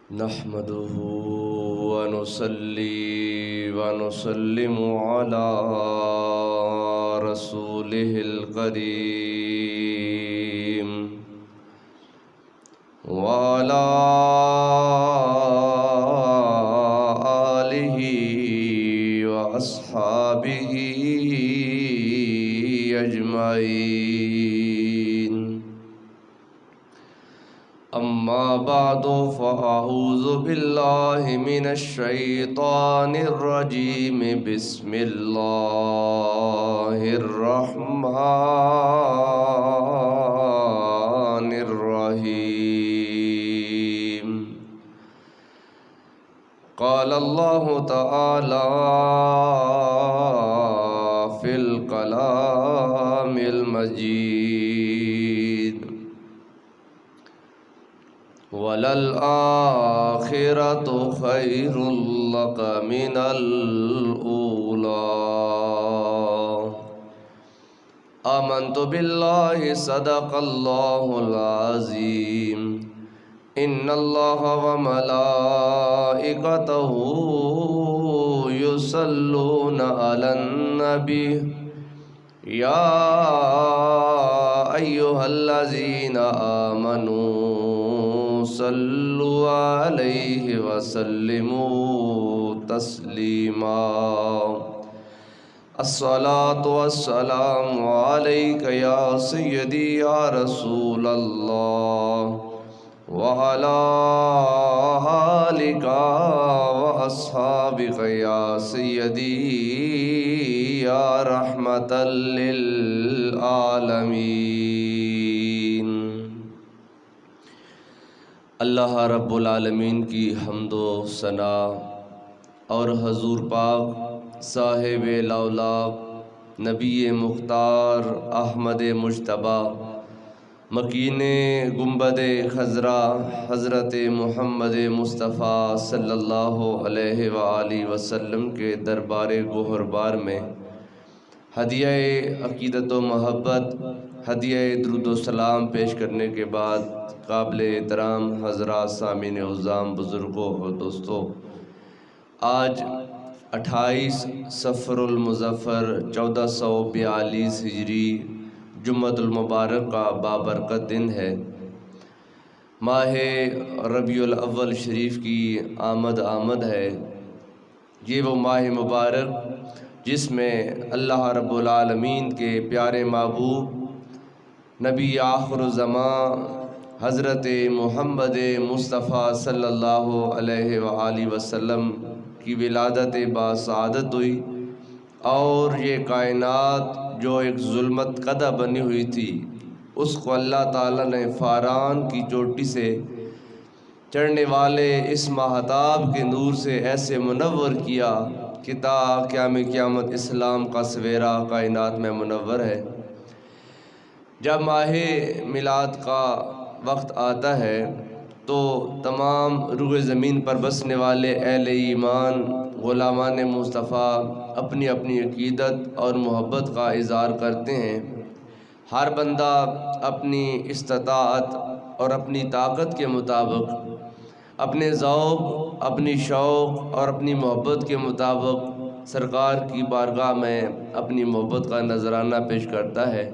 نحمده ونصلي ونسلم على رسوله الكريم وعلى آله وأصحابه أجمعين أما بعد فأعوذ بالله من الشيطان الرجيم بسم الله الرحمن الرحيم قال الله تعالى في الكلام المجيد وَلَلْآخِرَةُ خَيْرٌ لَكَ مِنَ الْأُولَى آمنت بالله صدق الله العظيم إن الله وملائكته يصلون على النبي يا أيها الذين آمنوا صلوا عليه وسلموا تسليما الصلاة والسلام عليك يا سيدي يا رسول الله وعلى آلك وأصحابك يا سيدي يا رحمة للعالمين۔ اللہ رب العالمین کی حمد و ثنا اور حضور پاک صاحب الاولاق نبی مختار احمد مجتبیٰ مکین گنبد خضرا حضرت محمد مصطفیٰ صلی اللہ علیہ وآلہ وسلم کے دربار گوہربار میں ہدیہ عقیدت و محبت، ہدیہ درود و سلام پیش کرنے کے بعد قابل احترام حضرات، سامعین عظام، بزرگوں اور دوستوں، آج 28 صفر المظفر 1442 ہجری جمعۃ المبارک کا بابرکت دن ہے۔ ماہ ربیع الاول شریف کی آمد ہے۔ یہ وہ ماہ مبارک جس میں اللہ رب العالمین کے پیارے محبوب نبی آخر الزمان حضرت محمد مصطفیٰ صلی اللہ علیہ وآلہ وسلم کی ولادت باسعادت ہوئی، اور یہ کائنات جو ایک ظلمت قدہ بنی ہوئی تھی اس کو اللہ تعالیٰ نے فاران کی چوٹی سے چڑھنے والے اس ماہتاب کے نور سے ایسے منور کیا کہ تا قیامت اسلام کا سویرا کائنات میں منور ہے۔ جب ماہ میلاد کا وقت آتا ہے تو تمام روح زمین پر بسنے والے اہل ایمان غلامان مصطفیٰ اپنی اپنی عقیدت اور محبت کا اظہار کرتے ہیں۔ ہر بندہ اپنی استطاعت اور اپنی طاقت کے مطابق، اپنے ذوق، اپنی شوق اور اپنی محبت کے مطابق سرکار کی بارگاہ میں اپنی محبت کا نذرانہ پیش کرتا ہے۔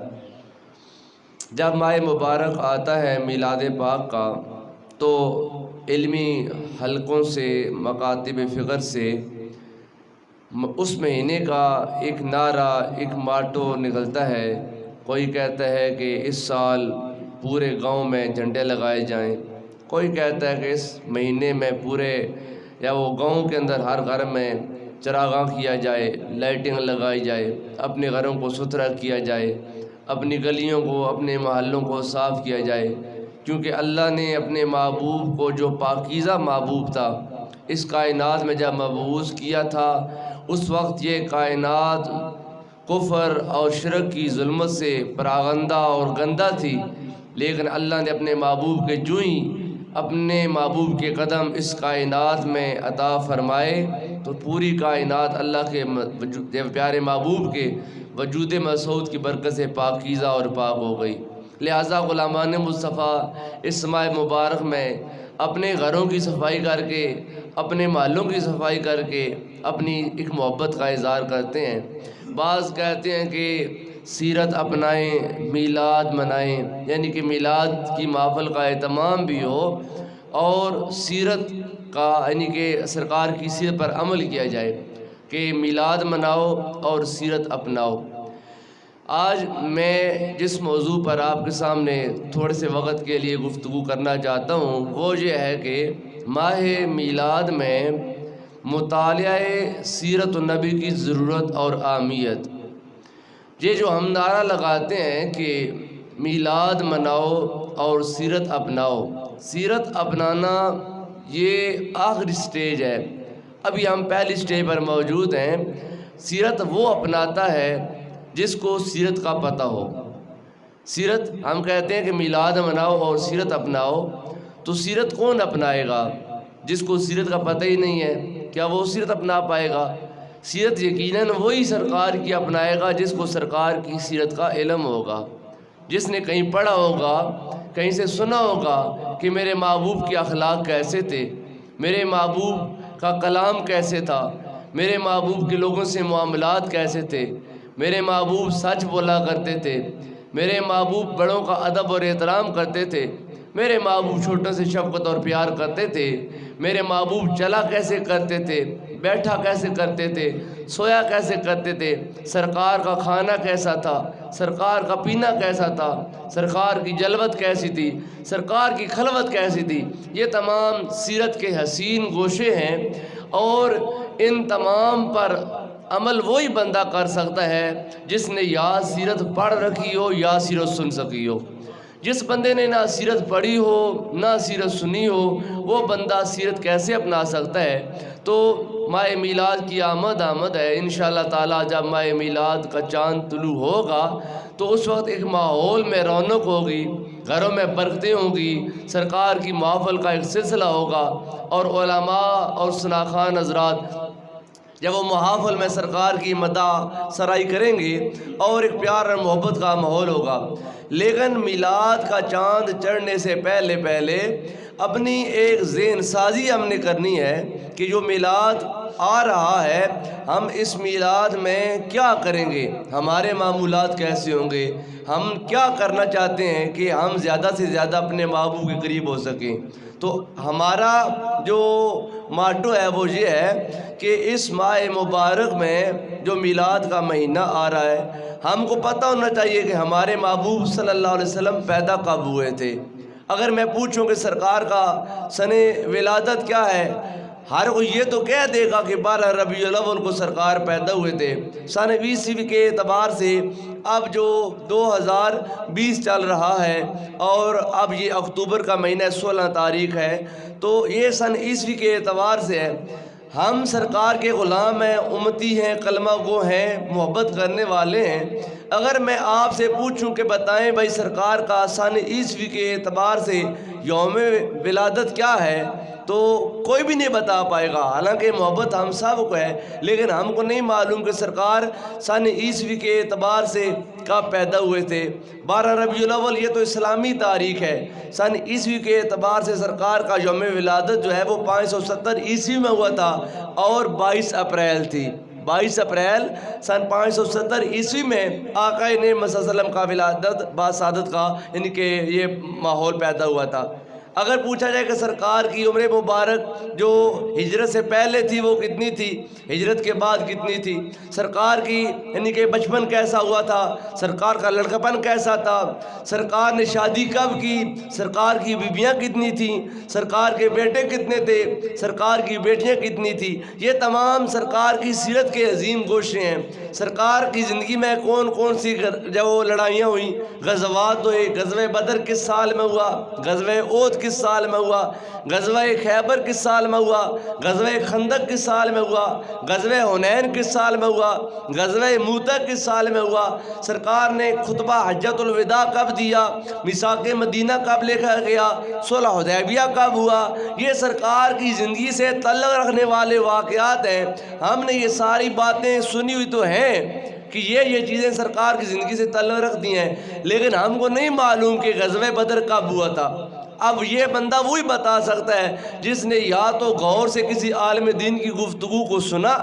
جب ماہ مبارک آتا ہے میلاد پاک کا تو علمی حلقوں سے، مکاتب فکر سے اس مہینے کا ایک نعرہ، ایک ماٹو نکلتا ہے۔ کوئی کہتا ہے کہ اس سال پورے گاؤں میں جھنڈے لگائے جائیں، کوئی کہتا ہے کہ اس مہینے میں پورے یا وہ گاؤں کے اندر ہر گھر میں چراغاں کیا جائے، لائٹنگ لگائی جائے، اپنے گھروں کو ستھرا کیا جائے، اپنی گلیوں کو، اپنے محلوں کو صاف کیا جائے، کیونکہ اللہ نے اپنے محبوب کو جو پاکیزہ محبوب تھا اس کائنات میں جب مبعوث کیا تھا اس وقت یہ کائنات کفر اور شرک کی ظلمت سے پراغندہ اور گندہ تھی، لیکن اللہ نے اپنے محبوب کے جوئیں اپنے محبوب کے قدم اس کائنات میں عطا فرمائے تو پوری کائنات اللہ کے پیارے محبوب کے وجود مسعود کی برکت سے پاکیزہ اور پاک ہو گئی۔ لہٰذا غلامان مصطفیٰ اس ماہ مبارک میں اپنے گھروں کی صفائی کر کے، اپنے محلوں کی صفائی کر کے اپنی ایک محبت کا اظہار کرتے ہیں۔ بعض کہتے ہیں کہ سیرت اپنائیں، میلاد منائیں، یعنی کہ میلاد کی محفل کا اہتمام بھی ہو اور سیرت کا یعنی کہ سرکار کی سیرت پر عمل کیا جائے، کہ میلاد مناؤ اور سیرت اپناؤ۔ آج میں جس موضوع پر آپ کے سامنے تھوڑے سے وقت کے لیے گفتگو کرنا چاہتا ہوں وہ یہ ہے کہ ماہ میلاد میں مطالعہ سیرت النبی کی ضرورت اور اہمیت۔ یہ جو ہم نعرہ لگاتے ہیں کہ میلاد مناؤ اور سیرت اپناؤ، سیرت اپنانا یہ آخری سٹیج ہے، ابھی ہم پہلی سٹیج پر موجود ہیں۔ سیرت وہ اپناتا ہے جس کو سیرت کا پتہ ہو۔ سیرت ہم کہتے ہیں کہ میلاد مناؤ اور سیرت اپناؤ، تو سیرت کون اپنائے گا جس کو سیرت کا پتہ ہی نہیں ہے؟ کیا وہ سیرت اپنا پائے گا؟ سیرت یقیناً وہی سرکار کی اپنائے گا جس کو سرکار کی سیرت کا علم ہوگا، جس نے کہیں پڑھا ہوگا، کہیں سے سنا ہوگا کہ میرے محبوب کے اخلاق کیسے تھے، میرے محبوب کا کلام کیسے تھا، میرے محبوب کے لوگوں سے معاملات کیسے تھے، میرے محبوب سچ بولا کرتے تھے، میرے محبوب بڑوں کا ادب اور احترام کرتے تھے، میرے محبوب چھوٹوں سے شفقت اور پیار کرتے تھے، میرے محبوب چلا کیسے کرتے تھے، بیٹھا کیسے کرتے تھے، سویا کیسے کرتے تھے، سرکار کا کھانا کیسا تھا، سرکار کا پینا کیسا تھا، سرکار کی جلوت کیسی تھی، سرکار کی خلوت کیسی تھی، یہ تمام سیرت کے حسین گوشے ہیں، اور ان تمام پر عمل وہی بندہ کر سکتا ہے جس نے یا سیرت پڑھ رکھی ہو یا سیرت سن سکی ہو۔ جس بندے نے نہ سیرت پڑھی ہو نہ سیرت سنی ہو وہ بندہ سیرت کیسے اپنا سکتا ہے؟ تو ماہ میلاد کی آمد ہے، انشاءاللہ تعالیٰ جب ماہ میلاد کا چاند طلوع ہوگا تو اس وقت ایک ماحول میں رونق ہوگی، گھروں میں برکتیں ہوں گی، سرکار کی محفل کا ایک سلسلہ ہوگا، اور علماء اور ثناخوان حضرات جب وہ محافل میں سرکار کی مدح سرائی کریں گے اور ایک پیار اور محبت کا ماحول ہوگا۔ لیکن میلاد کا چاند چڑھنے سے پہلے اپنی ایک ذہن سازی ہم نے کرنی ہے کہ جو میلاد آ رہا ہے ہم اس میلاد میں کیا کریں گے، ہمارے معمولات کیسے ہوں گے، ہم کیا کرنا چاہتے ہیں کہ ہم زیادہ سے زیادہ اپنے محبوب کے قریب ہو سکیں۔ تو ہمارا جو ماٹو ہے وہ یہ ہے کہ اس ماہ مبارک میں جو میلاد کا مہینہ آ رہا ہے ہم کو پتہ ہونا چاہیے کہ ہمارے محبوب صلی اللہ علیہ وسلم پیدا کب ہوئے تھے۔ اگر میں پوچھوں کہ سرکار کا سن ولادت کیا ہے، ہر کوئی یہ تو کہہ دے گا کہ 12 ربیع الاول کو سرکار پیدا ہوئے تھے۔ سن عیسوی کے اعتبار سے اب جو 2020 چل رہا ہے اور اب یہ اکتوبر کا مہینہ 16 تاریخ ہے، تو یہ سن عیسوی کے اعتبار سے ہے۔ ہم سرکار کے غلام ہیں، امتی ہیں، کلمہ گو ہیں، محبت کرنے والے ہیں۔ اگر میں آپ سے پوچھوں کہ بتائیں بھائی سرکار کا سن عیسوی کے اعتبار سے یوم ولادت کیا ہے، تو کوئی بھی نہیں بتا پائے گا، حالانکہ محبت ہم سب کو ہے، لیکن ہم کو نہیں معلوم کہ سرکار سن عیسوی کے اعتبار سے کب پیدا ہوئے تھے۔ 12 ربیع الاول یہ تو اسلامی تاریخ ہے، سن عیسوی کے اعتبار سے سرکار کا یوم ولادت جو ہے وہ 570 عیسوی میں ہوا تھا اور 22 اپریل تھی۔ 22 اپریل سن 570 عیسوی میں آقا نعمت صلی اللہ علیہ وسلم کا ولادت باسعادت کا یعنی کہ یہ ماحول پیدا ہوا تھا۔ اگر پوچھا جائے کہ سرکار کی عمر مبارک جو ہجرت سے پہلے تھی وہ کتنی تھی، ہجرت کے بعد کتنی تھی، سرکار کی یعنی کہ بچپن کیسا ہوا تھا، سرکار کا لڑکپن کیسا تھا، سرکار نے شادی کب کی، سرکار کی بیویاں کتنی تھیں، سرکار کے بیٹے کتنے تھے، سرکار کی بیٹیاں کتنی تھیں، یہ تمام سرکار کی سیرت کے عظیم گوشے ہیں۔ سرکار کی زندگی میں کون کون سی جو لڑائیاں ہوئیں، غزوات ہوئے، غزوہ بدر کس سال میں ہوا، غزوہ احد کس سال میں ہوا، غزوہ خیبر کس سال میں ہوا، غزوہ خندق کس سال میں ہوا، غزوہ حنین کس سال میں ہوا، غزوہ موتہ کس سال میں ہوا، سرکار نے خطبہ حجۃ الوداع کب دیا، میثاق مدینہ کب لکھا گیا، صلح حدیبیہ کب ہوا، یہ سرکار کی زندگی سے تعلق رکھنے والے واقعات ہیں۔ ہم نے یہ ساری باتیں سنی ہوئی تو ہیں کہ یہ چیزیں سرکار کی زندگی سے تعلق رکھتی ہیں، لیکن ہم کو نہیں معلوم کہ غزوہ بدر کب ہوا تھا۔ اب یہ بندہ وہی بتا سکتا ہے جس نے یا تو غور سے کسی عالم دین کی گفتگو کو سنا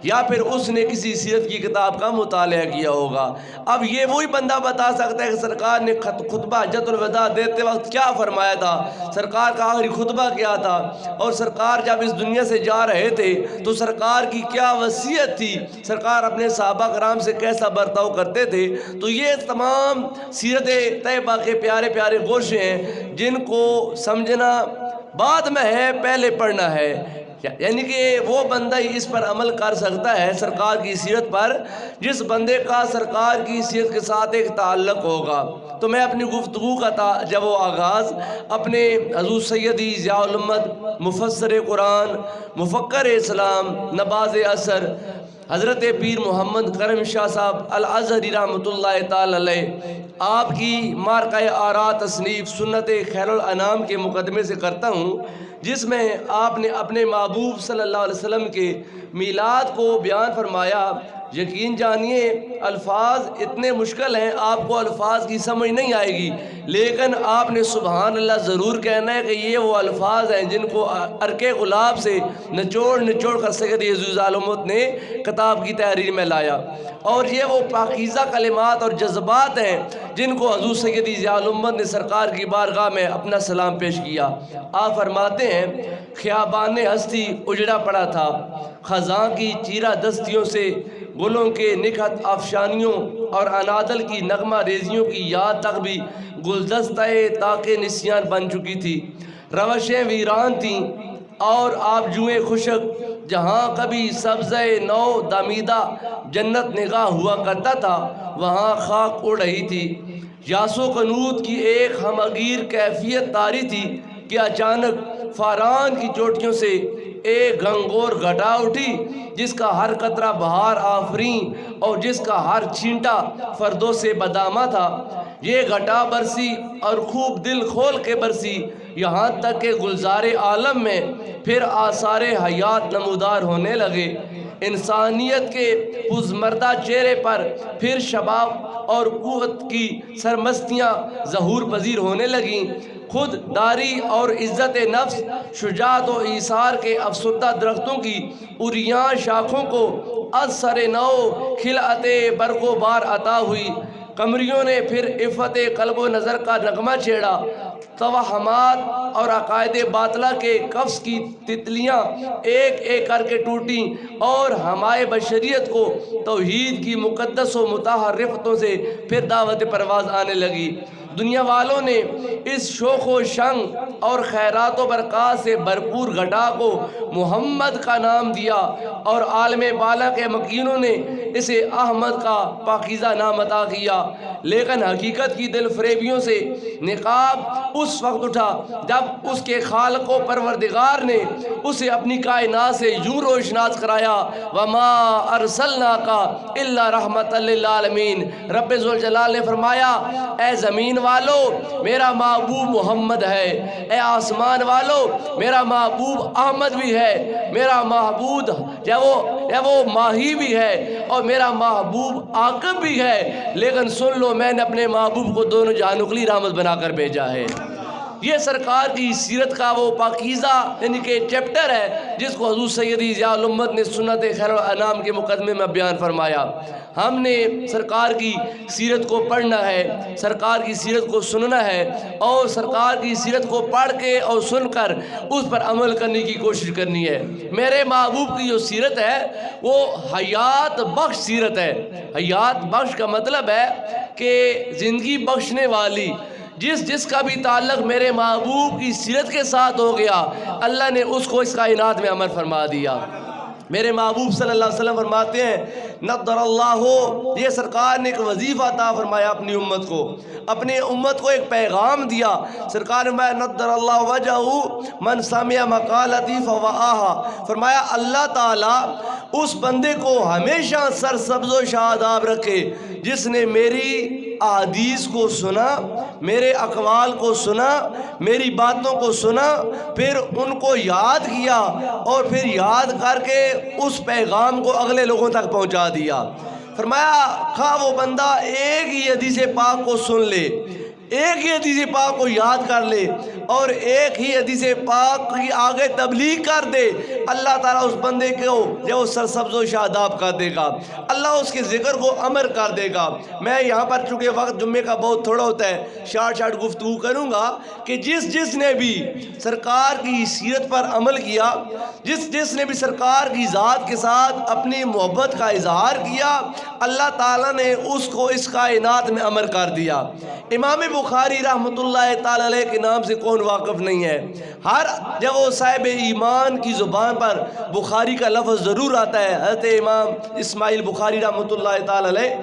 یا پھر اس نے کسی سیرت کی کتاب کا مطالعہ کیا ہوگا۔ اب یہ وہی بندہ بتا سکتا ہے کہ سرکار نے خطبہ حجۃ الوداع دیتے وقت کیا فرمایا تھا، سرکار کا آخری خطبہ کیا تھا، اور سرکار جب اس دنیا سے جا رہے تھے تو سرکار کی کیا وصیت تھی، سرکار اپنے صحابہ کرام سے کیسا برتاؤ کرتے تھے۔ تو یہ تمام سیرت طیبہ کے پیارے پیارے گوشے ہیں جن کو سمجھنا بعد میں ہے، پہلے پڑھنا ہے، یعنی کہ وہ بندہ ہی اس پر عمل کر سکتا ہے سرکار کی سیرت پر جس بندے کا سرکار کی سیرت کے ساتھ ایک تعلق ہوگا۔ تو میں اپنی گفتگو کا جب وہ آغاز اپنے حضور سیدی ضیاء الامت مفسر قرآن مفکر اسلام نباز اثر حضرت پیر محمد کرم شاہ صاحب الازہری رحمۃ اللہ تعالی علیہ آپ کی مارکہ آراء تصنیف سنت خیر الانام کے مقدمے سے کرتا ہوں، جس میں آپ نے اپنے محبوب صلی اللہ علیہ وسلم کے میلاد کو بیان فرمایا۔ یقین جانیے الفاظ اتنے مشکل ہیں، آپ کو الفاظ کی سمجھ نہیں آئے گی، لیکن آپ نے سبحان اللہ ضرور کہنا ہے کہ یہ وہ الفاظ ہیں جن کو عرق غلاب سے نچوڑ کر سیدی ضیاء الامت نے کتاب کی تحریر میں لایا، اور یہ وہ پاکیزہ کلمات اور جذبات ہیں جن کو حضور سیدی ضیاء الامت نے سرکار کی بارگاہ میں اپنا سلام پیش کیا۔ آپ فرماتے ہیں خیابان ہستی اجڑا پڑا تھا، خزاں کی چیرہ دستیوں سے گلوں کے نکھت افشانیوں اور انادل کی نغمہ ریزیوں کی یاد تک بھی گلدستہ تاکہ نسیان بن چکی تھی، روشیں ویران تھیں اور آبجوئیں خشک، جہاں کبھی سبزہ نو دمیدہ جنت نگاہ ہوا کرتا تھا وہاں خاک اڑ رہی تھی۔ یاس و قنوت کی ایک ہمگیر کیفیت طاری تھی کہ اچانک فاران کی چوٹیوں سے ایک گھنگور گھٹا اٹھی جس کا ہر قطرہ بہار آفرین اور جس کا ہر چھینٹا فردوس بدامہ تھا۔ یہ گھٹا برسی اور خوب دل کھول کے برسی، یہاں تک کہ گلزار عالم میں پھر آثار حیات نمودار ہونے لگے۔ انسانیت کے پزمردہ چہرے پر پھر شباب اور قوت کی سرمستیاں ظہور پذیر ہونے لگیں۔ خود داری اور عزت نفس، شجاعت و ایثار کے افسردہ درختوں کی اریاں شاخوں کو از سر نو خلعت برق و بار عطا ہوئی۔ قمریوں نے پھر عفت قلب و نظر کا نغمہ چھیڑا، توہمات اور عقائد باطلہ کے قفس کی تتلیاں ایک ایک کر کے ٹوٹیں اور ہمائے بشریت کو توحید کی مقدس و مطہر رفتوں سے پھر دعوت پرواز آنے لگی۔ دنیا والوں نے اس شوق و شنگ اور خیرات و برکات سے بھرپور گھٹا کو محمد کا نام دیا اور عالم بالا کے مکینوں نے اسے احمد کا پاکیزہ نام عطا کیا۔ لیکن حقیقت کی دل فریبیوں سے نقاب اس وقت اٹھا جب اس کے خالق و پروردگار نے اسے اپنی کائنات سے یوں روشناس کرایا، وما ارسلناک الا رحمۃ للعالمین۔ رب ذوالجلال نے فرمایا اے زمین والو میرا محبوب محمد ہے، اے آسمان والو میرا محبوب احمد بھی ہے، میرا محبوب وہ ماہی بھی ہے اور میرا محبوب عاقب بھی ہے، لیکن سن لو میں نے اپنے محبوب کو دونوں جہانوں کے لیے رحمت بنا کر بھیجا ہے۔ یہ سرکار کی سیرت کا وہ پاکیزہ یعنی کہ چیپٹر ہے جس کو حضور سیدی ضیاء الامت نے سنت خیر الانام کے مقدمے میں بیان فرمایا۔ ہم نے سرکار کی سیرت کو پڑھنا ہے، سرکار کی سیرت کو سننا ہے اور سرکار کی سیرت کو پڑھ کے اور سن کر اس پر عمل کرنے کی کوشش کرنی ہے۔ میرے محبوب کی جو سیرت ہے وہ حیات بخش سیرت ہے۔ حیات بخش کا مطلب ہے کہ زندگی بخشنے والی، جس کا بھی تعلق میرے محبوب کی سیرت کے ساتھ ہو گیا اللہ نے اس کو اس کائنات میں عمل فرما دیا۔ میرے محبوب صلی اللہ علیہ وسلم فرماتے ہیں نضر اللہ، یہ سرکار نے ایک وظیفہ عطا فرمایا اپنی امت کو، اپنی امت کو ایک پیغام دیا۔ سرکار نے فرمایا نضر اللہ وجہہ من سمع مقالتی فوعاها، فرمایا اللہ تعالیٰ اس بندے کو ہمیشہ سرسبز و شاداب رکھے جس نے میری احادیث کو سنا، میرے اقوال کو سنا، میری باتوں کو سنا، پھر ان کو یاد کیا اور پھر یاد کر کے اس پیغام کو اگلے لوگوں تک پہنچا دیا۔ فرمایا خواہ وہ بندہ ایک ہی حدیث پاک کو سن لے ایک ہی حدیث پاک کو یاد کر لے اور ایک ہی حدیث پاک کی آگے تبلیغ کر دے، اللہ تعالیٰ اس بندے کو جو سرسبز و شاداب کر دے گا، اللہ اس کے ذکر کو امر کر دے گا۔ میں یہاں پر چونکہ وقت جمعے کا بہت تھوڑا ہوتا ہے، شارٹ گفتگو کروں گا کہ جس نے بھی سرکار کی سیرت پر عمل کیا، جس نے بھی سرکار کی ذات کے ساتھ اپنی محبت کا اظہار کیا، اللہ تعالیٰ نے اس کو اس کائنات میں امر کر دیا۔ امام بخاری رحمۃ اللہ تعالیٰ علیہ کے نام سے کون واقف نہیں ہے؟ ہر جب وہ صاحب ایمان کی زبان پر بخاری کا لفظ ضرور آتا ہے، حضرت امام اسماعیل بخاری رحمۃ اللہ تعالیٰ علیہ،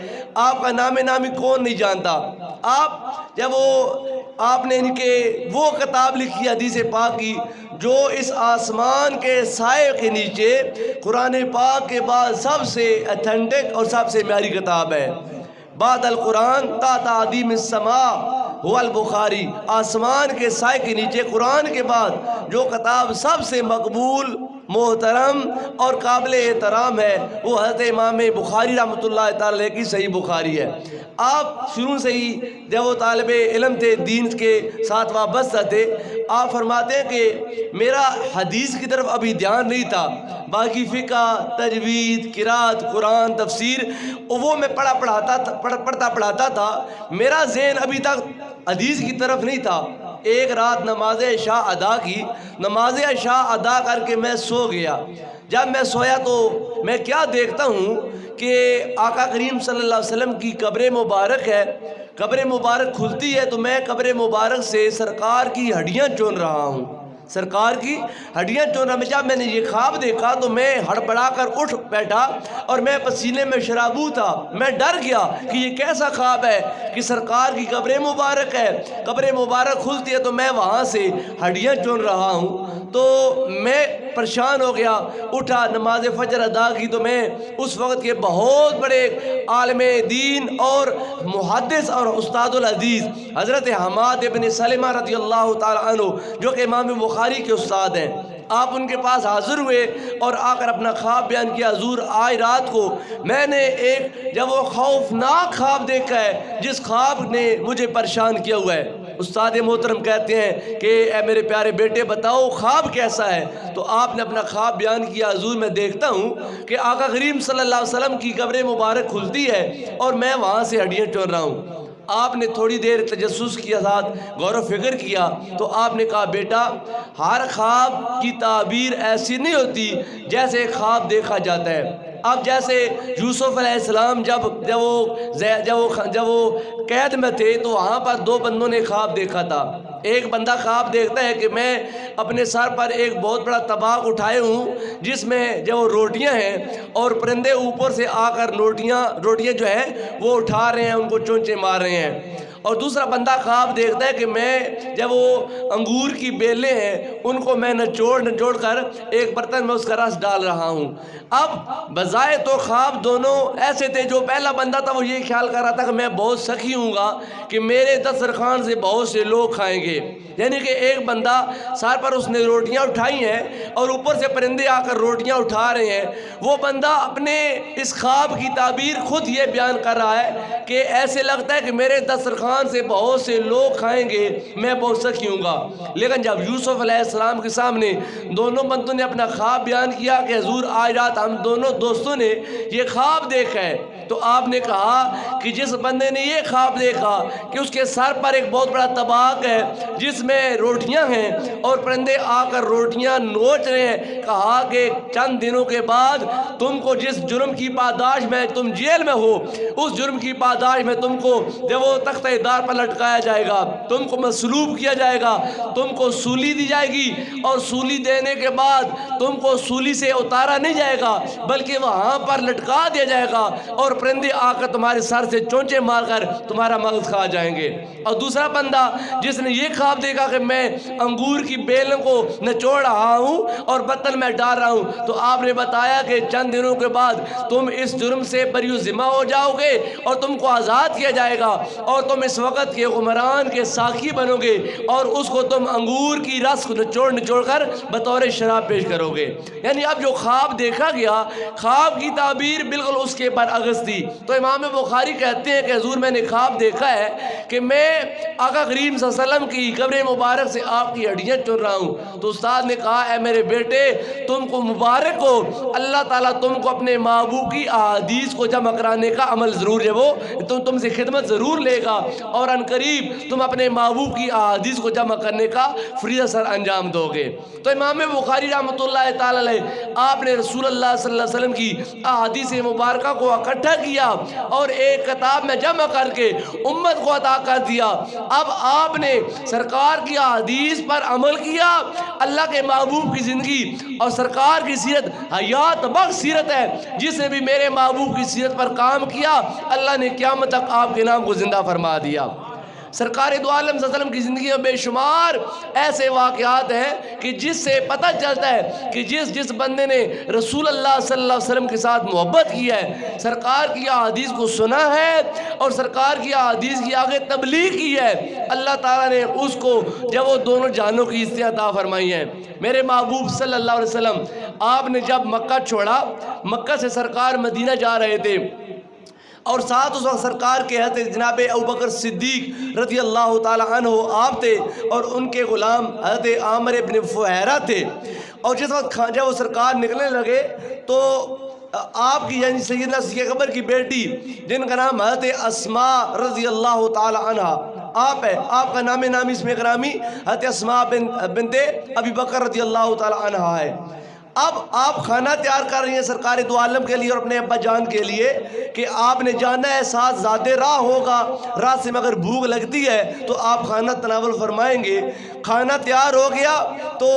آپ کا نام نامی کون نہیں جانتا؟ آپ نے ان کے وہ کتاب لکھی حدیث پاک کی جو اس آسمان کے سائے کے نیچے قرآن پاک کے بعد سب سے اتھینٹک اور سب سے معیاری کتاب ہے۔ بعد القرآن تا تعدیم السماء هو البخاری، آسمان کے سائے کے نیچے قرآن کے بعد جو کتاب سب سے مقبول، محترم اور قابل احترام ہے وہ حضرت امام بخاری رحمۃ اللہ تعالی کی صحیح بخاری ہے۔ آپ شروع سے ہی جب وہ طالب علم تھے، دین کے ساتھ وابستہ تھے، آپ فرماتے ہیں کہ میرا حدیث کی طرف ابھی دھیان نہیں تھا، باقی فقہ، تجوید، قرات، قرآن، تفسیر وہ میں پڑھاتا تھا، میرا ذہن ابھی تک حدیث کی طرف نہیں تھا۔ ایک رات نماز عشاء ادا کی، نماز عشاء ادا کر کے میں سو گیا۔ جب میں سویا تو میں کیا دیکھتا ہوں کہ آقا کریم صلی اللہ علیہ وسلم کی قبر مبارک ہے، قبر مبارک کھلتی ہے تو میں قبر مبارک سے سرکار کی ہڈیاں چن رہا ہوں، سرکار کی ہڈیاں چن رہا ہوں۔ جب میں نے یہ خواب دیکھا تو میں ہڑبڑا کر اٹھ بیٹھا اور میں پسینے میں شرابو تھا، میں ڈر گیا کہ یہ کیسا خواب ہے کہ سرکار کی قبر مبارک ہے، قبر مبارک کھلتی ہے تو میں وہاں سے ہڈیاں چن رہا ہوں۔ تو میں پریشان ہو گیا، اٹھا، نماز فجر ادا کی تو میں اس وقت کے بہت بڑے عالم دین اور محدث اور استاد الحدیث حضرت حماد ابن سلمہ رضی اللہ تعالیٰ عنہ جو کہ امام بخاری کے استاد ہیں، آپ ان کے پاس حاضر ہوئے اور آ کر اپنا خواب بیان کیا۔ حضور آج رات کو میں نے جب وہ خوفناک خواب دیکھا ہے جس خواب نے مجھے پریشان کیا ہوا ہے۔ استاد محترم کہتے ہیں کہ اے میرے پیارے بیٹے بتاؤ خواب کیسا ہے؟ تو آپ نے اپنا خواب بیان کیا، حضور میں دیکھتا ہوں کہ آقا کریم صلی اللہ علیہ وسلم کی قبر مبارک کھلتی ہے اور میں وہاں سے ہڈیاں چن رہا ہوں۔ آپ نے تھوڑی دیر تجسس کیا، ساتھ غور و فکر کیا تو آپ نے کہا بیٹا ہر خواب کی تعبیر ایسی نہیں ہوتی جیسے خواب دیکھا جاتا ہے۔ اب جیسے یوسف علیہ السلام جب وہ قید میں تھے تو وہاں پر دو بندوں نے خواب دیکھا تھا۔ ایک بندہ خواب دیکھتا ہے کہ میں اپنے سر پر ایک بہت بڑا طباق اٹھائے ہوں جس میں جو روٹیاں ہیں اور پرندے اوپر سے آ کر روٹیاں جو ہے وہ اٹھا رہے ہیں، ان کو چونچے مار رہے ہیں۔ اور دوسرا بندہ خواب دیکھتا ہے کہ میں جب وہ انگور کی بیلیں ہیں ان کو میں نچوڑ کر ایک برتن میں اس کا رس ڈال رہا ہوں۔ اب بظاہر تو خواب دونوں ایسے تھے، جو پہلا بندہ تھا وہ یہ خیال کر رہا تھا کہ میں بہت سخی ہوں گا کہ میرے دسترخوان سے بہت سے لوگ کھائیں گے، یعنی کہ ایک بندہ سر پر اس نے روٹیاں اٹھائی ہیں اور اوپر سے پرندے آ کر روٹیاں اٹھا رہے ہیں۔ وہ بندہ اپنے اس خواب کی تعبیر خود یہ بیان کر رہا ہے کہ ایسے لگتا ہے کہ میرے دسترخوان سے بہت سے لوگ کھائیں گے، میں بہت سخی ہوں گا۔ لیکن جب یوسف علیہ السلام کے سامنے دونوں بندوں نے اپنا خواب بیان کیا کہ حضور آج رات ہم دونوں دوستوں نے یہ خواب دیکھا ہے، تو آپ نے کہا کہ جس بندے نے یہ خواب دیکھا کہ اس کے سر پر ایک بہت بڑا طباق ہے جس میں روٹیاں ہیں اور پرندے آ کر روٹیاں نوچ رہے ہیں، کہا کہ چند دنوں کے بعد تم کو جس جرم کی پاداش میں تم جیل میں ہو اس جرم کی پاداش میں تم کو جب وہ تختہ دار پر لٹکایا جائے گا، تم کو مصلوب کیا جائے گا، تم کو سولی دی جائے گی اور سولی دینے کے بعد تم کو سولی سے اتارا نہیں جائے گا بلکہ وہاں پر لٹکا دیا جائے گا اور پرندے آ کر تمہارے سر سے چونچے مار کر تمہارا مغز کھا جائیں گے۔ اور دوسرا بندہ جس نے یہ خواب دیکھا کہ میں انگور کی بیلوں کو نچوڑ رہا ہوں اور برتن میں ڈال رہا ہوں، تو آپ نے بتایا کہ چند دنوں کے بعد تم اس جرم سے بری ذمہ ہو جاؤ گے اور تم کو آزاد کیا جائے گا اور تم اس وقت کے عمران کے ساقی بنو گے اور اس کو تم انگور کی رس کو نچوڑ کر بطور شراب پیش کرو گے۔ یعنی اب جو خواب دیکھا گیا، خواب کی تعبیر بالکل اس کے برعکس تھی۔ تو امام بخاری کہتے ہیں کہ حضور میں نے خواب دیکھا ہے کہ میں آقا کریم صلی اللہ علیہ وسلم کی قبر مبارک سے آپ کی ہڈیاں چن رہا ہوں۔ تو استاد نے کہا اے میرے بیٹے تم کو مبارک ہو، اللہ تعالیٰ تم کو اپنے محبوب کی احادیث کو جمع کرانے کا عمل ضرور ہے، وہ تم سے خدمت ضرور لے گا اور ان قریب تم اپنے محبوب کی احادیث کو جمع کرنے کا فریضہ سر انجام دو گے۔ تو امام بخاری رحمۃ اللہ تعالی علیہ آپ نے رسول اللہ صلی اللہ علیہ وسلم کی احادیث مبارکہ کو اکٹھا کیا اور ایک کتاب میں جمع کر کے امت کو عطا کر دیا۔ اب آپ نے سرکار کی احادیث پر عمل کیا، اللہ کے محبوب کی زندگی اور سرکار کی سیرت حیات بخش سیرت ہے، جس نے بھی میرے محبوب کی سیرت پر کام کیا اللہ نے قیامت تک آپ کے نام کو زندہ فرما دیا۔ سرکار دو عالم صلی اللہ علیہ وسلم کی زندگی میں بے شمار ایسے واقعات ہیں کہ جس سے پتہ چلتا ہے کہ جس بندے نے رسول اللہ صلی اللہ علیہ وسلم کے ساتھ محبت کی ہے، سرکار کی احادیث کو سنا ہے اور سرکار کی احادیث کی آگے تبلیغ کی ہے، اللہ تعالیٰ نے اس کو جب وہ دونوں جہانوں کی عزتیں عطا فرمائی ہیں۔ میرے محبوب صلی اللہ علیہ وسلم آپ نے جب مکہ چھوڑا، مکہ سے سرکار مدینہ جا رہے تھے اور ساتھ اس وقت سرکار کے حضرت جناب ابوبکر صدیق رضی اللہ تعالی عنہ آپ تھے اور ان کے غلام حضرت عامر ابن فہیرہ تھے۔ اور جس وقت جب وہ سرکار نکلنے لگے تو آپ کی یعنی سیدنا صدیق اکبر کی بیٹی جن کا نام حضرت اسماء رضی اللہ تعالی عنہ آپ ہے، آپ کا نام نامی اسم گرامی حضرت اسماء بنت ابی بکر رضی اللہ تعالی عنہ ہے۔ اب آپ کھانا تیار کر رہی ہیں سرکار دو عالم کے لیے اور اپنے ابا جان کے لیے کہ آپ نے جانا ہے، ساتھ زیادہ راہ ہوگا، رات سے مگر بھوک لگتی ہے تو آپ کھانا تناول فرمائیں گے۔ کھانا تیار ہو گیا تو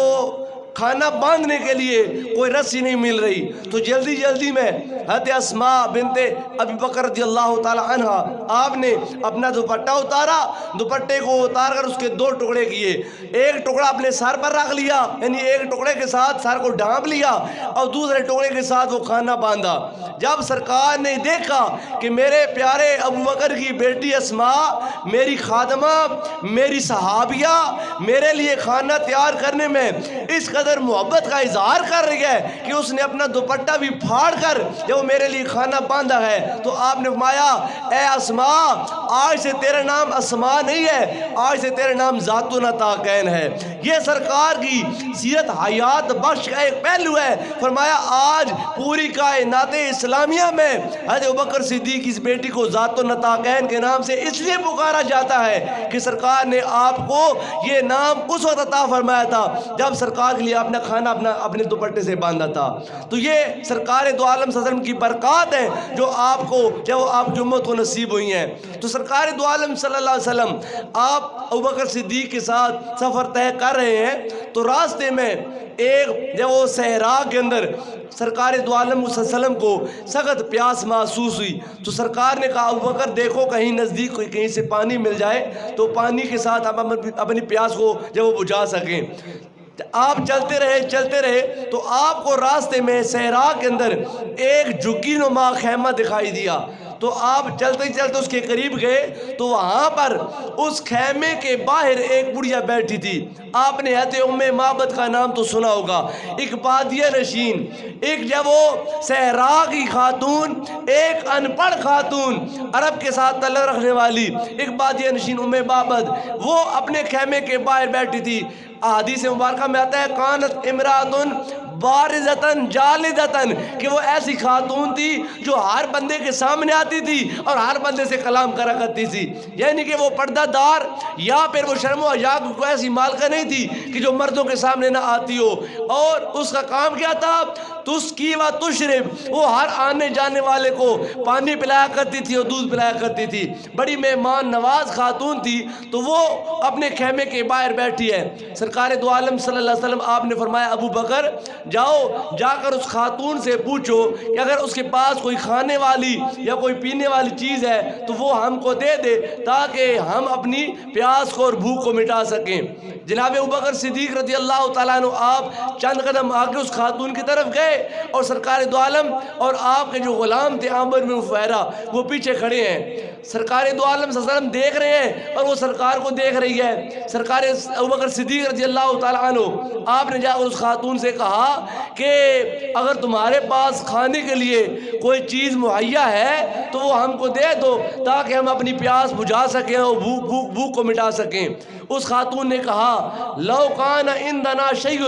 کھانا باندھنے کے لیے کوئی رسی نہیں مل رہی، تو جلدی جلدی میں حضرت اسماء بنت ابی بکر رضی اللہ تعالی عنہ آپ نے اپنا دوپٹہ اتارا، دوپٹے کو اتار کر اس کے دو ٹکڑے کیے، ایک ٹکڑا اپنے سر پر رکھ لیا، یعنی ایک ٹکڑے کے ساتھ سر کو ڈھانپ لیا اور دوسرے ٹکڑے کے ساتھ وہ کھانا باندھا۔ جب سرکار نے دیکھا کہ میرے پیارے ابو بکر کی بیٹی اسماء میری خادمہ، میری صحابیہ میرے لیے کھانا تیار کرنے میں اس قدر محبت کا اظہار کر رہی ہے کہ اس نے اپنا دوپٹہ بھی پھاڑ کر جب وہ میرے لیے کھانا باندھا ہے تو آپ نے فرمایا اے اسماء آج سے تیرا نام اسماء نہیں ہے، آج سے تیرا نام ذات النطاقین ہے۔ یہ سرکار کی سیرت حیات بخش کا ایک پہلو ہے۔ فرمایا آج پوری کائنات اسلامیہ میں حضرت ابوبکر صدیق کی اس بیٹی کو ذات النطاقین کے نام سے اس لیے پکارا جاتا ہے کہ سرکار نے آپ کو یہ نام اس وقت عطا فرمایا تھا جب سرکار کے لیے آپ نے کھانا اپنے دوپٹے سے باندھا تھا۔ تو یہ سرکار دو عالم صلی اللہ علیہ وسلم کی برکات ہیں جو آپ کو جب آپ کی امت کو نصیب ہوئی ہیں۔ تو سرکار دو عالم صلی اللہ علیہ وسلم آپ ابوبکر صدیق کے ساتھ سفر طے کر رہے ہیں تو راستے میں ایک جب وہ صحرا کے اندر سرکار دو عالم صلی اللہ علیہ وسلم کو سخت پیاس محسوس ہوئی تو سرکار نے کہا ابوبکر دیکھو کہیں نزدیک کہیں سے پانی مل جائے تو پانی کے ساتھ آپ اپنی پیاس کو جب وہ بجھا سکیں۔ آپ چلتے رہے تو آپ کو راستے میں صحرا کے اندر ایک جھکی نما خیمہ دکھائی دیا تو آپ چلتے چلتے اس کے قریب گئے تو وہاں پر اس خیمے کے باہر ایک بڑھیا بیٹھی تھی۔ آپ نے حضرت ام معبد کا نام تو سنا ہوگا، ایک بادیہ نشین، ایک جب وہ صحرا کی خاتون، ایک ان پڑھ خاتون، عرب کے ساتھ تعلق رکھنے والی ایک بادیہ نشین ام معبد، وہ اپنے خیمے کے باہر بیٹھی تھی۔ احادیث مبارکہ میں آتا ہے کانت امراتن بارزتن جالدتن کہ وہ ایسی خاتون تھی جو ہر بندے کے سامنے آتی تھی اور ہر بندے سے کلام کرا کرتی تھی، یعنی کہ وہ پردہ دار یا پھر وہ شرم و حیا کو ایسی مالکہ نہیں تھی کہ جو مردوں کے سامنے نہ آتی ہو، اور اس کا کام کیا تھا تسقی و تشرب، وہ ہر آنے جانے والے کو پانی پلایا کرتی تھی اور دودھ پلایا کرتی تھی، بڑی مہمان نواز خاتون تھی۔ تو وہ اپنے خیمے کے باہر بیٹھی ہے، سرکار دو عالم صلی اللہ علیہ وسلم آپ نے فرمایا ابو بکر جاؤ جا کر اس خاتون سے پوچھو کہ اگر اس کے پاس کوئی کھانے والی یا کوئی پینے والی چیز ہے تو وہ ہم کو دے دے تاکہ ہم اپنی پیاس کو اور بھوک کو مٹا سکیں۔ جناب ابوبکر صدیق رضی اللہ تعالیٰ عنہ آپ چند قدم آگے اس خاتون کی طرف گئے اور سرکار دو عالم اور آپ کے جو غلام تھے عامر بن فہیرہ وہ پیچھے کھڑے ہیں۔ سرکار دو عالم صلی اللہ علیہ وسلم دیکھ رہے ہیں اور وہ سرکار کو دیکھ رہی ہے۔ سرکار ابوبکر صدیق رضی رضی اللہ تعالیٰ عنہ آپ نے جا کر اس خاتون سے کہا کہ اگر تمہارے پاس کھانے کے لیے کوئی چیز مہیا ہے تو وہ ہم کو دے دو تاکہ ہم اپنی پیاس بجھا سکیں اور بھوک کو مٹا سکیں۔ اس خاتون نے کہا لو کان عندنا شیء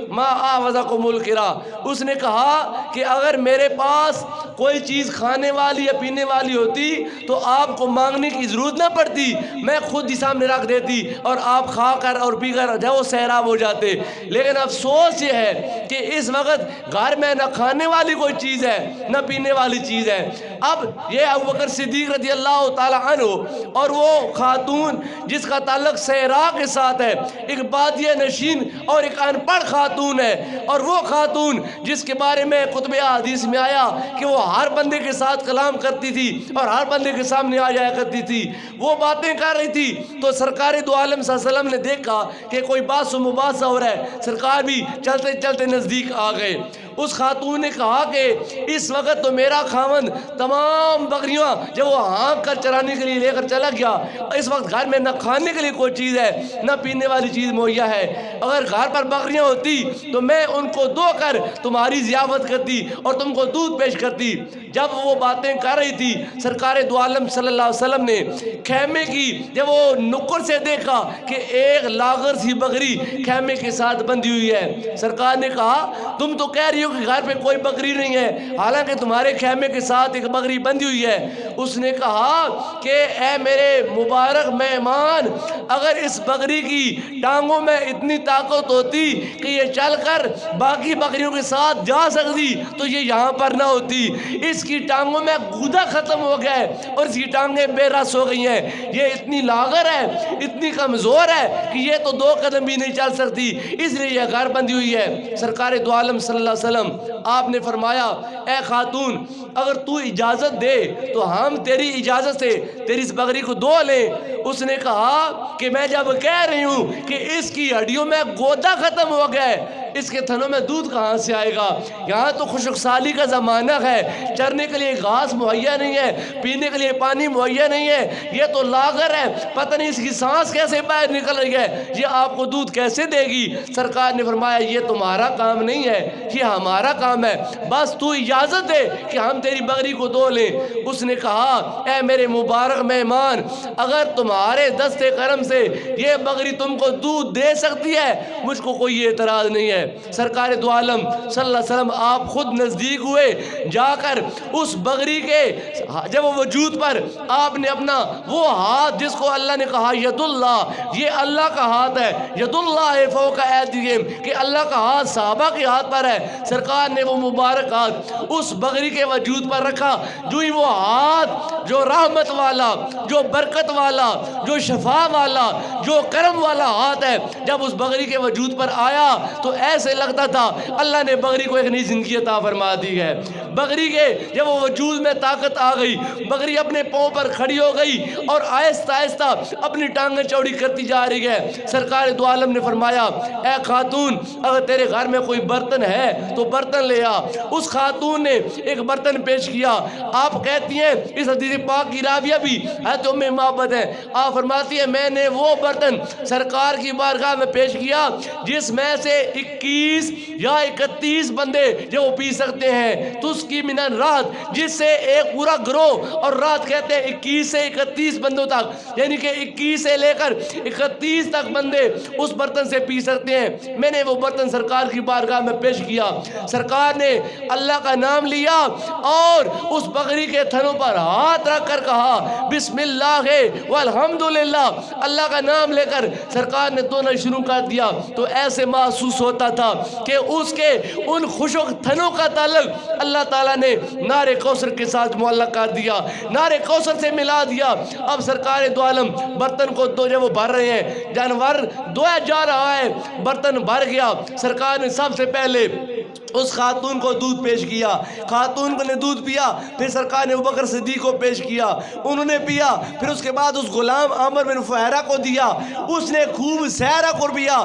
ما اعوذکم القرا، اس نے کہا کہ اگر میرے پاس کوئی چیز کھانے والی یا پینے والی ہوتی تو آپ کو مانگنے کی ضرورت نہ پڑتی، میں خود ہی سامنے رکھ دیتی اور آپ کھا کر اور پی کر جب وہ سیراب ہو جاتے۔ لیکن افسوس یہ ہے کہ اس وقت گھر میں نہ کھانے والی کوئی چیز ہے نہ پینے والی چیز ہے۔ اب یہ ابوبکر صدیق رضی اللہ تعالی عنہ اور وہ خاتون جس کا تعلق صحرا کے ساتھ ہے، ایک بادیہ نشین اور ایک ان پڑھ خاتون ہے، اور وہ خاتون جس کے بارے میں کتب حدیث میں آیا کہ وہ ہر بندے کے ساتھ کلام کرتی تھی اور ہر بندے کے سامنے آ جایا کرتی تھی، وہ باتیں کر رہی تھی تو سرکار دو عالم صلی اللہ علیہ وسلم نے دیکھا کہ کوئی بات و مباحثہ ہو رہا ہے، سرکار بھی چلتے چلتے نزدیک آ گئے۔ اس خاتون نے کہا کہ اس وقت تو میرا خاوند تمام بکریاں جب وہ ہانک کر چرانے کے لیے لے کر چلا گیا، اس وقت گھر میں نہ کھانے کے لیے کوئی چیز ہے نہ پینے والی چیز مہیا ہے، اگر گھر پر بکریاں ہوتی تو میں ان کو دو کر تمہاری ضیافت کرتی اور تم کو دودھ پیش کرتی۔ جب وہ باتیں کر رہی تھی سرکار دو عالم صلی اللہ علیہ وسلم نے خیمے کی جب وہ نکر سے دیکھا کہ ایک لاغر سی بکری خیمے کے ساتھ بندھی ہوئی ہے، سرکار نے کہا تم تو کہہ رہی ہو کہ گھر پہ کوئی بکری نہیں ہے حالانکہ تمہارے خیمے کے ساتھ ایک بکری بندھی ہوئی ہے۔ اس نے کہا کہ اے میرے مبارک مہمان، اگر اس بکری کی ٹانگوں میں اتنی طاقت ہوتی کہ یہ چل کر باقی بکریوں کے ساتھ جا سکتی تو یہ یہاں پر نہ ہوتی، اس کی ٹانگوں میں گودا ختم ہو گیا ہے اور اس کی ٹانگیں بے رس ہو گئی ہیں، یہ اتنی لاغر ہے اتنی کمزور ہے کہ یہ تو 2 قدم بھی نہیں چل سکتی، اس لیے یہ گھر بندھی ہوئی ہے۔ سرکار دو عالم صلی اللہ علیہ وسلم آپ نے فرمایا اے خاتون اگر تو اجازت دے تو ہم تیری اجازت سے تیری اس بکری کو دو لیں۔ اس نے کہا کہ میں جب کہہ رہی ہوں کہ اس کی ہڈیوں میں گودا ختم ہو گیا ہے، اس کے تھنوں میں دودھ کہاں سے آئے گا؟ یہاں تو خشک سالی کا زمانہ ہے، چرنے کے لیے گھاس مہیا نہیں ہے، پینے کے لیے پانی مہیا نہیں ہے، یہ تو لاغر ہے، پتہ نہیں اس کی سانس کیسے باہر نکل رہی ہے، یہ آپ کو دودھ کیسے دے گی؟ سرکار نے فرمایا یہ تمہارا کام نہیں ہے، یہ ہمارا کام ہے، بس تو اجازت دے کہ ہم تیری بکری کو دو لیں۔ اس نے کہا اے میرے مبارک مہمان، اگر تمہارے دست کرم سے یہ بکری تم کو دودھ دے سکتی ہے مجھ کو کوئی اعتراض نہیں ہے۔ سرکار دو عالم صلی اللہ علیہ وسلم آپ خود نزدیک ہوئے، جا کر اس بکری کے جب وہ وجود پر آپ نے اپنا وہ ہاتھ جس کو اللہ نے کہا ید اللہ، یہ اللہ کا ہاتھ ہے، ید اللہ فوق ایدیہم، کہ اللہ کا ہاتھ صحابہ کے ہاتھ پر ہے، سرکار نے وہ مبارک ہاتھ اس بکری کے وجود پر رکھا، جو ہی وہ ہاتھ جو رحمت والا، جو برکت والا، جو شفا والا، جو کرم والا ہاتھ ہے، جب اس بکری کے وجود پر آیا تو ایسے لگتا تھا اللہ نے بکری کو ایک نئی زندگی عطا فرما دی ہے۔ بکری کے جب وہ وجود میں طاقت آ گئی، بکری اپنے پاؤں پر کھڑی ہو گئی اور آہستہ آہستہ اپنی ٹانگیں چوڑی کرتی جا رہی ہے۔ سرکار دو عالم نے فرمایا اے خاتون اگر تیرے گھر میں کوئی برتن ہے تو برتن لے آ۔ اس خاتون نے ایک برتن پیش کیا۔ آپ کہتی ہیں اس حدیث پاک کی راویہ بھی حضرت ام معبد ہے، آپ فرماتی ہے میں نے وہ برتن سرکار کی بارگاہ میں پیش کیا جس میں سے 21 یا 31 بندے جو پی سکتے ہیں، تو اس کی من رات، جس سے ایک پورا گروہ، اور رات کہتے ہیں 21 سے 31 بندوں تک، یعنی کہ 21 سے لے کر 31 تک بندے اس برتن سے پی سکتے ہیں۔ میں نے وہ برتن سرکار کی بارگاہ میں پیش کیا، سرکار نے اللہ کا نام لیا اور اس بکری کے تھنوں پر ہاتھ رکھ کر کہا بسم اللہ والحمدللہ، اللہ کا نام لے کر سرکار نے دھونا شروع کر دیا، تو ایسے محسوس ہوتا تھا کہ اس کے ان خشک تھنوں کا تعلق اللہ تعالیٰ نے نار کوثر کے ساتھ معلق کر دیا، نار کوثر سے ملا دیا۔ اب سرکار دو عالم برتن کو دو جب وہ بھر رہے ہیں، جانور دھویا جا رہا ہے، برتن بھر گیا، سرکار نے سب سے پہلے اس خاتون کو دودھ پیش کیا، خاتون نے دودھ پیا، پھر سرکار نے ابوبکر صدیق کو پیش کیا، انہوں نے پیا، پھر اس کے بعد اس غلام عامر بن فہرہ کو دیا، اس نے خوب سیرہ کر پیا،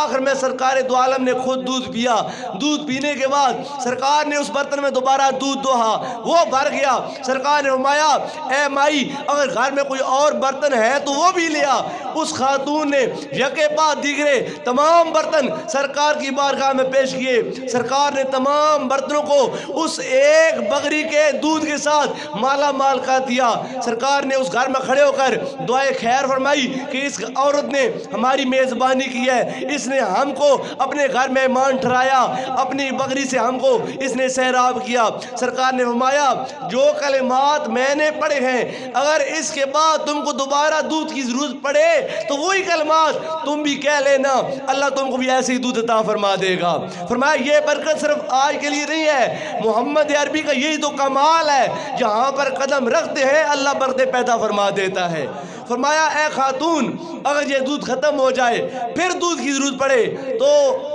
آخر میں سرکار دو عالم نے خود دودھ پیا۔ دودھ پینے کے بعد سرکار نے اس برتن میں دوبارہ دودھ دوہا، وہ بھر گیا۔ سرکار نے فرمایا اے مائی اگر گھر میں کوئی اور برتن ہے تو وہ بھی لیا۔ اس خاتون نے یکے بعد دیگرے تمام برتن سرکار کی بارگاہ میں پیش کیے۔ سرکار نے تمام برتنوں کو اس ایک بکری کے دودھ کے ساتھ مالا مال کر دیا۔ سرکار نے اس گھر میں کھڑے ہو کر دعائے خیر فرمائی کہ اس عورت نے ہماری میزبانی کی ہے، اس نے ہم کو اپنے گھر مہمان ٹھہرایا، اپنی بکری سے ہم کو اس نے سیراب کیا۔ سرکار نے فرمایا جو کلمات میں نے پڑھے ہیں اگر اس کے بعد تم کو دوبارہ دودھ کی ضرورت پڑے تو وہی کلمات تم بھی کہہ لینا، اللہ تم کو بھی ایسے ہی دودھ عطا فرما دے گا۔ فرمایا یہ برکت صرف آج کے لیے نہیں ہے، محمد عربی کا یہی تو کمال ہے، جہاں پر قدم رکھتے ہیں اللہ برکتیں پیدا فرما دیتا ہے۔ فرمایا اے خاتون اگر یہ دودھ ختم ہو جائے پھر دودھ کی ضرورت پڑے تو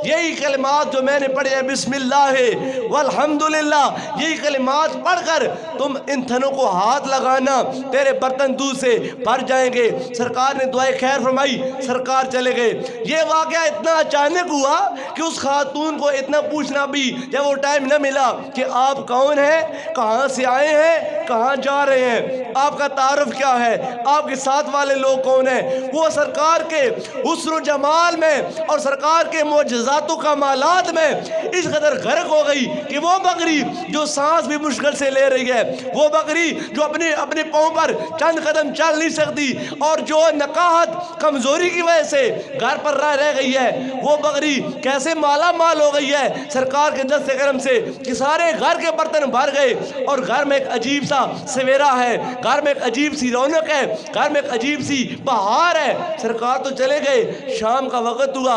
یہی کلمات جو میں نے پڑھے ہیں بسم اللہ والحمدللہ، یہی کلمات پڑھ کر تم ان تھنوں کو ہاتھ لگانا، تیرے برتن دودھ سے بھر جائیں گے۔ سرکار نے دعائے خیر فرمائی، سرکار چلے گئے۔ یہ واقعہ اتنا اچانک ہوا کہ اس خاتون کو اتنا پوچھنا بھی جب وہ ٹائم نہ ملا کہ آپ کون ہیں، کہاں سے آئے ہیں، کہاں جا رہے ہیں، آپ کا تعارف کیا ہے، آپ کے ساتھ والے لوگ کون ہیں۔ وہ سرکار کے حسن و جمال میں اور سرکار کے معجزات و کمالات میں اس قدر غرق ہو گئی کہ وہ بکری جو سانس بھی مشکل سے لے رہی ہے، وہ بکری جو اپنے پاؤں پر چند قدم چل نہیں سکتی اور جو نقاہت کمزوری کی وجہ سے گھر پر رہ گئی ہے، وہ بکری کیسے مالا مال ہو گئی ہے سرکار کے دست کرم سے کہ سارے گھر کے برتن بھر گئے اور گھر میں ایک عجیب سا سویرا ہے، گھر میں ایک عجیب سی رونق ہے، گھر میں ایک عجیب سی بہار ہے۔ سرکار تو چلے گئے، شام کا وقت ہوا،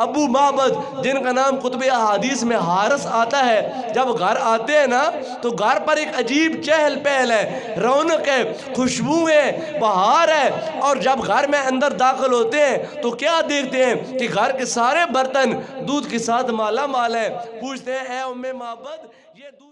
ابو معبد جن کا نام کتب احادیث میں حارث آتا ہے، جب گھر آتے ہیں نا تو گھر پر ایک عجیب چہل پہل ہے، رونق ہے، خوشبو ہے، بہار ہے، اور جب گھر میں اندر داخل ہوتے ہیں تو کیا دیکھتے ہیں کہ گھر کے سارے برتن دودھ کے ساتھ مالا مال ہیں۔ پوچھتے ہیں اے ام معبد یہ دودھ